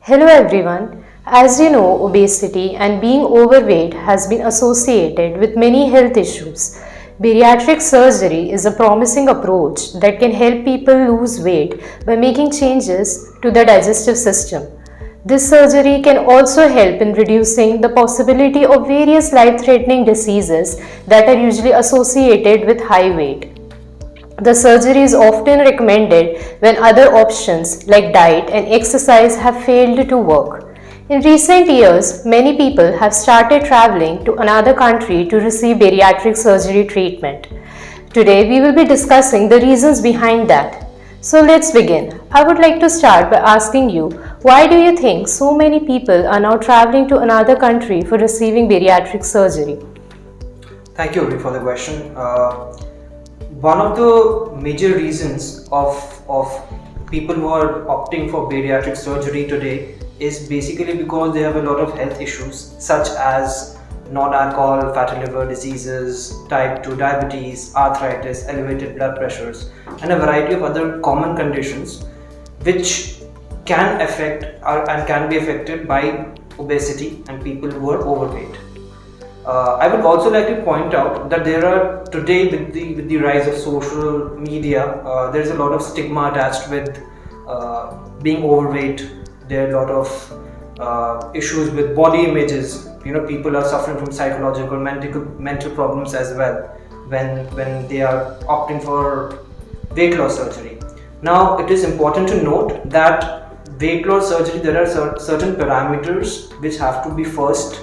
Hello everyone. As you know, obesity and being overweight has been associated with many health issues. Bariatric surgery is a promising approach that can help people lose weight by making changes to the digestive system. This surgery can also help in reducing the possibility of various life-threatening diseases that are usually associated with high weight. The surgery is often recommended when other options like diet and exercise have failed to work. In recent years, many people have started traveling to another country to receive bariatric surgery treatment. Today, we will be discussing the reasons behind that. So let's begin. I would like to start by asking you, why do you think so many people are now traveling to another country for receiving bariatric surgery? Thank you, Uri, for the question. One of the major reasons of people who are opting for bariatric surgery today is basically because they have a lot of health issues such as non-alcohol fatty liver diseases, type 2 diabetes, arthritis, elevated blood pressures, and a variety of other common conditions which can affect and can be affected by obesity and people who are overweight. I would also like to point out that there are today with the rise of social media, there is a lot of stigma attached with being overweight. There are a lot of issues with body images. People are suffering from psychological, mental problems as well when they are opting for weight loss surgery. Now, it is important to note that weight loss surgery, there are certain parameters which have to be first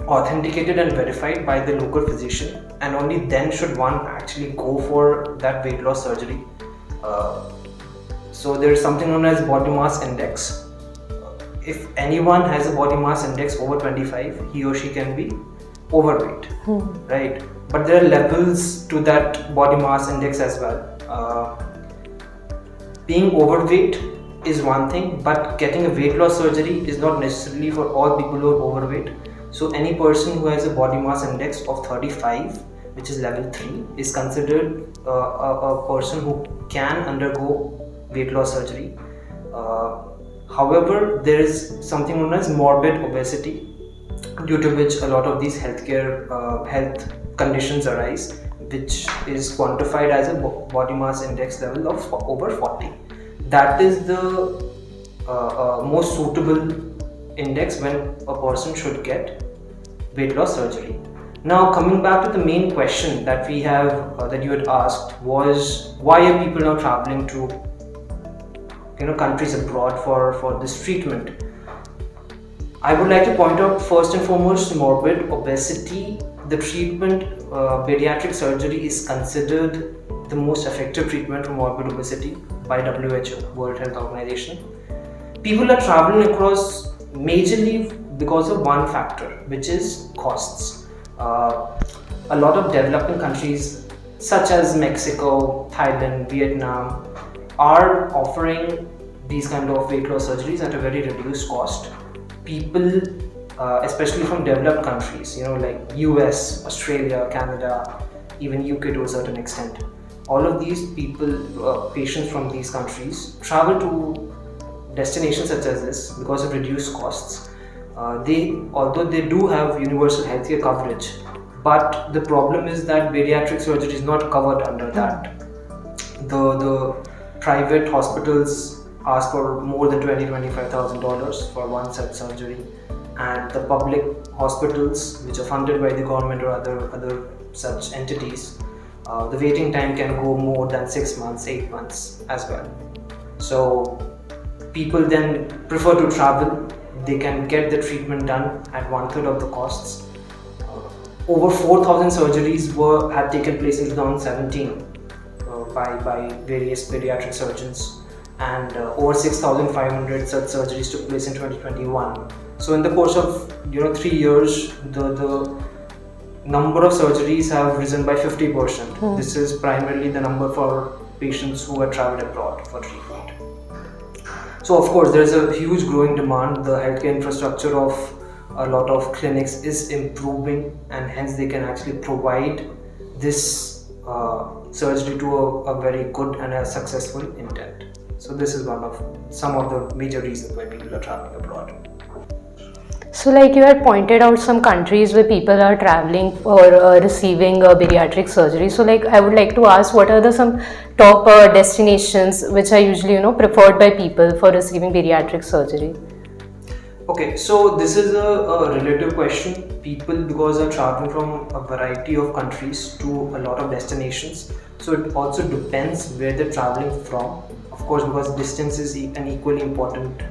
authenticated and verified by the local physician, and only then should one actually go for that weight loss surgery. So there is something known as body mass index. If anyone has a body mass index over 25, he or she can be overweight, right? But there are levels to that body mass index as well. Being overweight is one thing, but getting a weight loss surgery is not necessarily for all people who are overweight. So any person who has a body mass index of 35, which is level 3, is considered a person who can undergo weight loss surgery. However, there is something known as morbid obesity, due to which a lot of these health conditions arise, which is quantified as a body mass index level of over 40. That is the most suitable index when a person should get weight loss surgery. Now, coming back to the main question that we have that you had asked was, why are people now traveling to countries abroad for this treatment? I would like to point out first and foremost morbid obesity. The treatment, bariatric surgery, is considered the most effective treatment for morbid obesity by WHO, World Health Organization. People are traveling across majorly because of one factor, which is costs. A lot of developing countries such as Mexico, Thailand, Vietnam are offering these kind of weight loss surgeries at a very reduced cost. People, especially from developed countries, like US, Australia, Canada, even UK to a certain extent, all of these people, patients from these countries, travel to destinations such as this because of reduced costs. Although they do have universal healthcare coverage, but the problem is that bariatric surgery is not covered under that. The private hospitals ask for more than $25,000 for one such surgery, and the public hospitals, which are funded by the government or other such entities, the waiting time can go more than 6 months, 8 months as well. So people then prefer to travel. They can get the treatment done at 1/3 of the costs. Over 4,000 surgeries had taken place in 2017 by various pediatric surgeons, and over 6,500 such surgeries took place in 2021. So in the course of 3 years, the number of surgeries have risen by 50%. This is primarily the number for patients who have traveled abroad for treatment. So of course there is a huge growing demand. The healthcare infrastructure of a lot of clinics is improving, and hence they can actually provide this surgery to a very good and a successful intent. So this is one of some of the major reasons why people are traveling abroad. So, like you had pointed out some countries where people are traveling or receiving bariatric surgery. So, like I would like to ask, what are the some top destinations which are usually preferred by people for receiving bariatric surgery? Okay, so this is a relative question. People, because are traveling from a variety of countries to a lot of destinations, so it also depends where they're traveling from. Of course, because distance is an equally important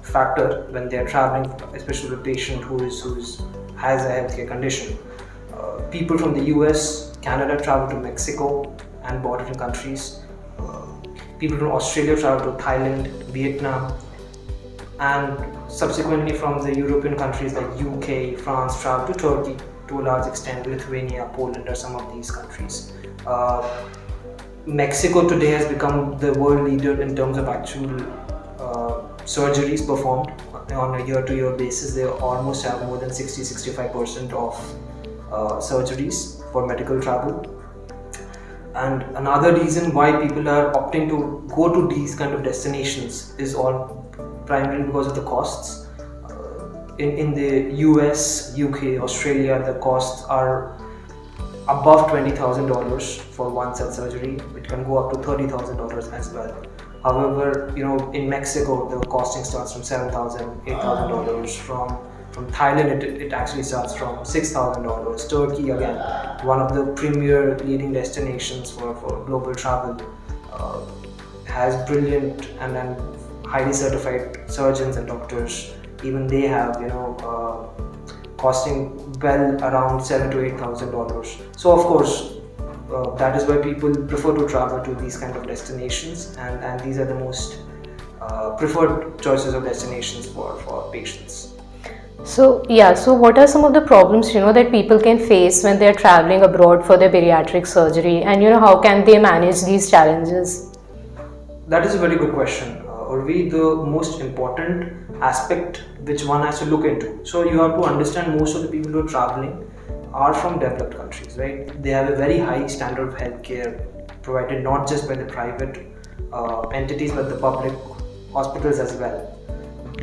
factor when they're traveling, especially a patient who's has a healthcare condition. People from the US, Canada travel to Mexico and bordering countries. Uh, People from Australia travel to Thailand, Vietnam, and subsequently from the European countries like UK, France travel to Turkey to a large extent. Lithuania, Poland are some of these countries. Uh, Mexico today has become the world leader in terms of actual surgeries performed on a year-to-year basis. They almost have more than 60-65% of surgeries for medical travel. And another reason why people are opting to go to these kind of destinations is all primarily because of the costs. In the US, UK, Australia, the costs are above $20,000 for one such surgery. It can go up to $30,000 as well. However, in Mexico, the costing starts from $7,000, $8,000. From Thailand, it actually starts from $6,000. Turkey, again, one of the premier leading destinations for global travel, has brilliant and highly certified surgeons and doctors. Even they have, costing well around $7,000 to $8,000. So of course, that is why people prefer to travel to these kind of destinations, and these are the most preferred choices of destinations for patients. So, yeah, so what are some of the problems that people can face when they're traveling abroad for their bariatric surgery, and how can they manage these challenges? That is a very good question. Urvi, the most important aspect which one has to look into. So you have to understand most of the people who are traveling are from developed countries, right? They have a very high standard of healthcare provided not just by the private entities but the public hospitals as well.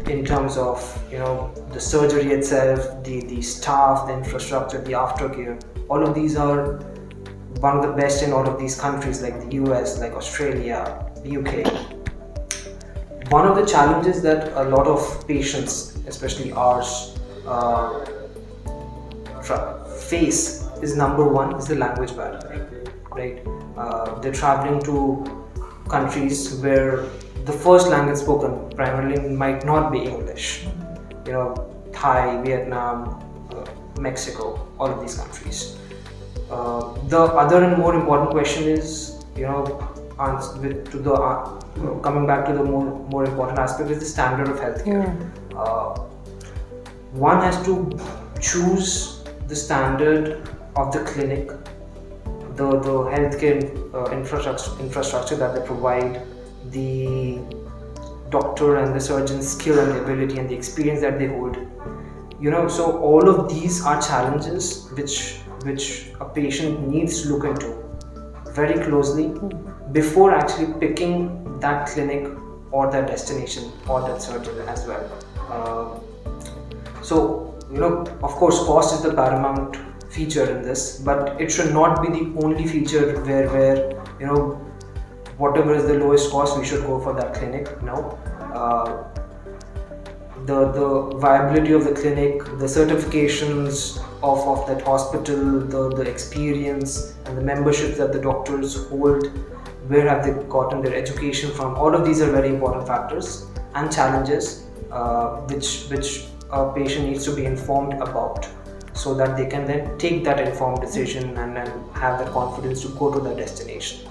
In terms of the surgery itself, the staff, the infrastructure, the aftercare, all of these are one of the best in all of these countries like the US, like Australia, the UK. One of the challenges that a lot of patients, especially ours, face is number one is the language barrier, right? They're traveling to countries where the first language spoken primarily might not be English. Thai, Vietnam, Mexico, all of these countries. The other and more important question is, coming back to the more important aspect is the standard of healthcare. One has to choose the standard of the clinic, the healthcare infrastructure that they provide, the doctor and the surgeon's skill and the ability and the experience that they hold. So all of these are challenges which a patient needs to look into very closely before actually picking that clinic or that destination or that surgeon as well. So of course, cost is the paramount feature in this, but it should not be the only feature where whatever is the lowest cost, we should go for that clinic. No. The viability of the clinic, the certifications of that hospital, the experience and the memberships that the doctors hold, where have they gotten their education from, all of these are very important factors and challenges which a patient needs to be informed about, so that they can then take that informed decision and have that confidence to go to the destination.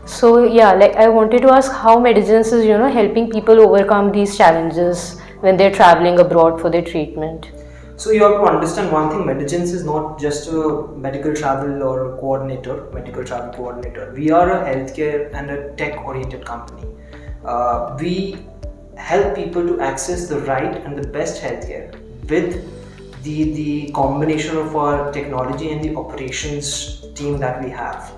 So yeah, like I wanted to ask how medicines is helping people overcome these challenges when they're traveling abroad for their treatment. So you have to understand one thing: Medigens is not just a medical travel medical travel coordinator. We are a healthcare and a tech-oriented company. We help people to access the right and the best healthcare with the combination of our technology and the operations team that we have.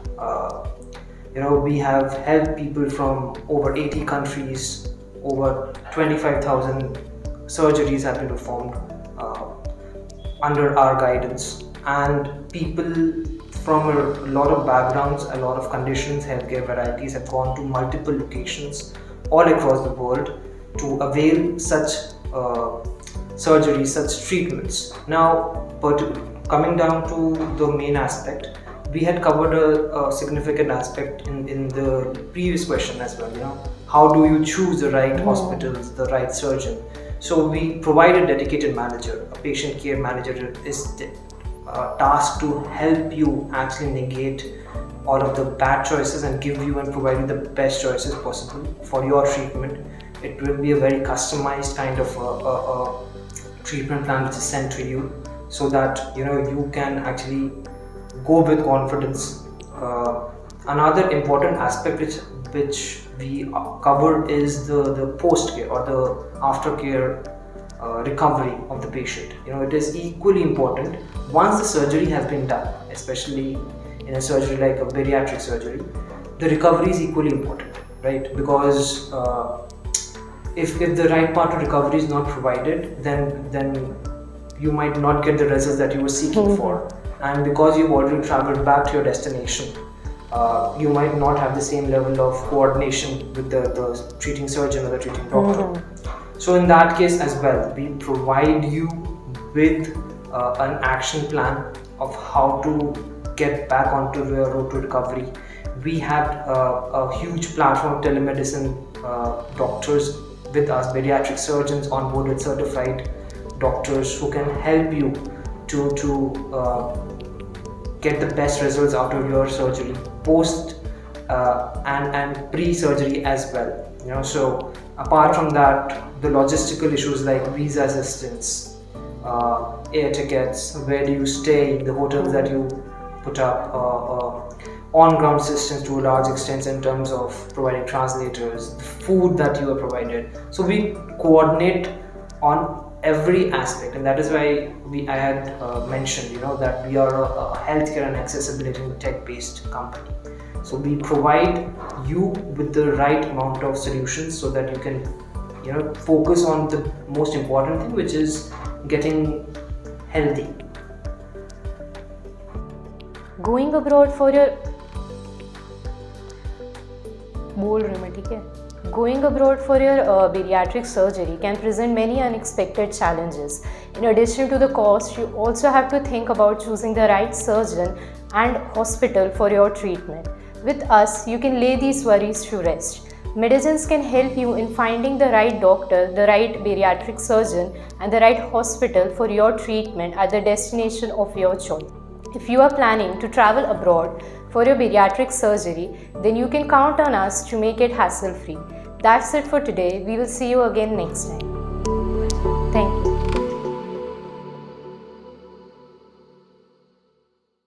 We have helped people from over 80 countries, over 25,000 surgeries have been performed under our guidance, and people from a lot of backgrounds, a lot of conditions, healthcare varieties have gone to multiple locations all across the world to avail such surgeries, such treatments. Now, but coming down to the main aspect, we had covered a significant aspect in the previous question as well. How do you choose the right hospitals, the right surgeon? So we provide a dedicated manager, a patient care manager is tasked to help you actually negate all of the bad choices and give you and provide you the best choices possible for your treatment. It will be a very customized kind of treatment plan which is sent to you, so that you can actually go with confidence. Another important aspect which we cover is the post care or the aftercare recovery of the patient. It is equally important once the surgery has been done, especially in a surgery like a bariatric surgery. The recovery is equally important, right? Because if the right part of recovery is not provided, then you might not get the results that you were seeking for. And because you've already traveled back to your destination, you might not have the same level of coordination with the treating surgeon or the treating doctor. So in that case as well, we provide you with an action plan of how to get back onto the road to recovery. We have a huge platform of telemedicine doctors with us, bariatric surgeons on board with certified doctors who can help you to get the best results out of your surgery, post and pre-surgery as well. So apart from that, the logistical issues like visa assistance, air tickets, where do you stay, the hotels that you put up, on-ground assistance to a large extent in terms of providing translators, the food that you are provided. So we coordinate on every aspect, and that is why I had mentioned that we are a healthcare and accessibility tech-based company. So we provide you with the right amount of solutions so that you can focus on the most important thing, which is getting healthy. Going abroad for your Going abroad for your bariatric surgery can present many unexpected challenges. In addition to the cost, you also have to think about choosing the right surgeon and hospital for your treatment. With us, you can lay these worries to rest. Medicines can help you in finding the right doctor, the right bariatric surgeon, and the right hospital for your treatment at the destination of your choice. If you are planning to travel abroad for your bariatric surgery, then you can count on us to make it hassle-free. That's it for today. We will see you again next time.